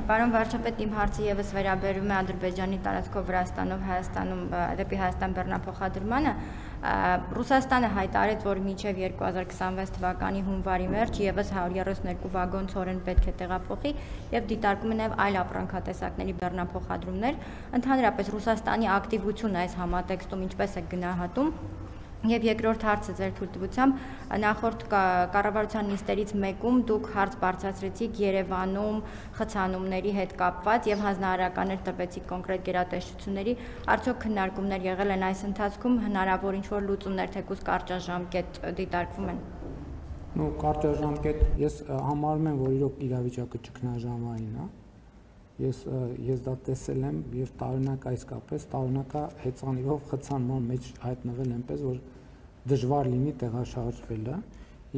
Պարոն վարչապետ, իմ հարցը ևս վերաբերում է Ադրբեջանի տարածքով Վրաստանով դեպի Հայաստան բեռնափոխադրմանը։ Ռուսաստանը հայտարարեց, որ մինչև 2026 թվականի հունվարի վերջ ևս 132 վագոն ցորեն պետք է տեղափոխի եւ դիտարկում է նաեւ այլ ապրանքատեսակների բեռնափոխադրումներ։ Ընդհանրապես Ռուսաստանի ակտիվությունը այս համատեքստում ինչպես է գնահատում։ Եվ երկրորդ հարցը ձեր թույլտվությամբ նախորդ կառավարության նիստերից մեկում դուք հարց բարձրացրեցիք Երևանում խցանումների հետ կապված եւ հանձնարարականներ տվեցիք կոնկրետ գերատեսչությունների, արդյոք քննարկումներ եղել են այս ընթացքում, հնարավոր ինչ-որ լուծումներ թեկուզ կարճաժամկետ դիտարկվում են։ Կարճաժամկետ ես համարում եմ, որ իրոք իրավիճակը ճգնաժամային է։ Ես դա տեսել եմ եւ տարօրինակ է իսկապես տարօրինակա հեծանիվով խցանման մեջ հայտնվել այնպես որ դժվար լինի տեղաշարժվելը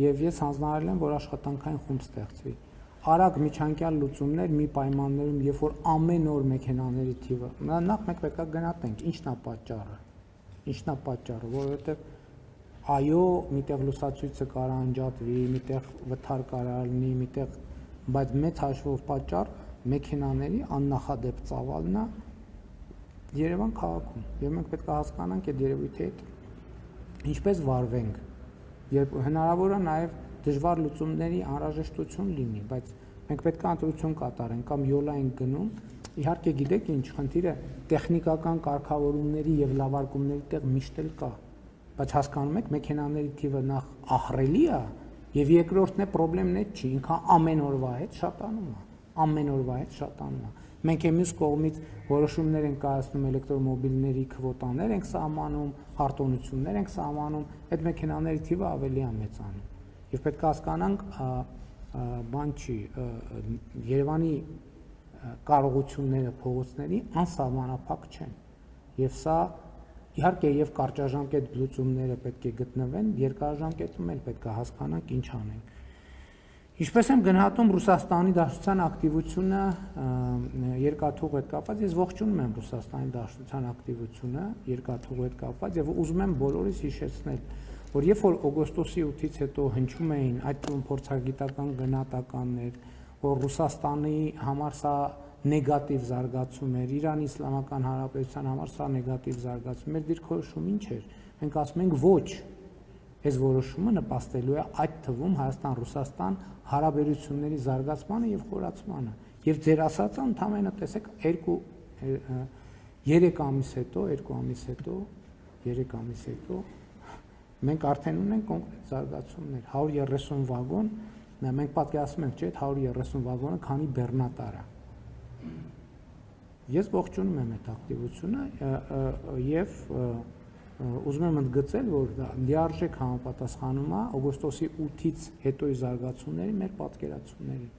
եւ ես հանձնարարել եմ որ աշխատանքային խումբ ստեղծվի արագ միջանկյալ լուծումներ մի պայմաններում երբ որ ամեն օր մեքենաների թիվը նախ մենք պետք է գնահատենք ինչն է պատճառը որովհետեւ այո միտեղ լուսացույցը կարա անջատվի միտեղ վթար կարա լինի միտեղ բայց մեծ հաշվով պատճառ մեքենաների աննախադեպ ծավալն է Երևան քաղաքում եւ մենք պետք է հասկանանք այդ երևույթի հետ ինչպես վարվենք երբ հնարավոր է նաեւ դժվար լուծումների անհրաժեշտություն լինի բայց մենք պետք է ընտրություն կատարենք կամ յոլա ենք գնում իհարկե գիտեք ինչ խնդիրը տեխնիկական կարգավորումների եւ լավարկումների տեղ միշտ էլ կա բայց հասկանում եք մեքենաների թիվը նախ ահռելի է եւ երկրորդն է խնդիրն է չի ինքան ամեն օրվա հետ շատանում է ամեն օրվա հետ շատանում է մենք մյուս կողմից որոշումներ ենք կայացնում էլեկտրոմոբիլների քվոտաներ ենք սահմանում արտոնություններ ենք սահմանում այդ մեքենաների թիվը ավելի է մեծանում եւ պետք է հասկանանք բան չի Երևանի կարողությունները փողոցների անսահմանափակ չեն եւ սա իհարկե եւ կարճաժամկետ լուծումները պետք է գտնվեն երկարաժամկետում էլ պետք է հասկանանք ինչ անենք Ինչպես եմ գնահատում Ռուսաստանի Դաշնության ակտիվությունը երկաթուղու հետ կապված, ես ողջունում եմ Ռուսաստանի Դաշնության ակտիվությունը երկաթուղու հետ կապված եւ ուզում եմ բոլորիս հիշեցնել, որ երբ որ օգոստոսի 8-ից հետո հնչում էին այդ թվում փորձագիտական գնահատականներ, որ Ռուսաստանի համար սա նեգատիվ զարգացում էր, Իրանի Իսլամական Հանրապետության համար սա նեգատիվ զարգացում էր, դիրքորոշում ինչ էր։ Մենք ասում ենք ոչ Այս որոշումը նպաստելու է այդ թվում Հայաստան-Ռուսաստան հարաբերությունների զարգացմանը եւ խորացմանը։ Եվ ձեր ասածը ընդհանրապես տեսեք 3 ամիս հետո մենք արդեն ունենք կոնկրետ զարգացումներ 130 վագոն մենք պատկերացնում ենք չէ 130 վագոնը քանի բեռնատար է Ես ողջունում եմ այդ ակտիվությունը եւ Ուզում եմ ընդգծել, որ դա լիարժեք համապատասխանում է օգոստոսի 8-ից հետոյի զարգացումների մեր պատկերացումներին։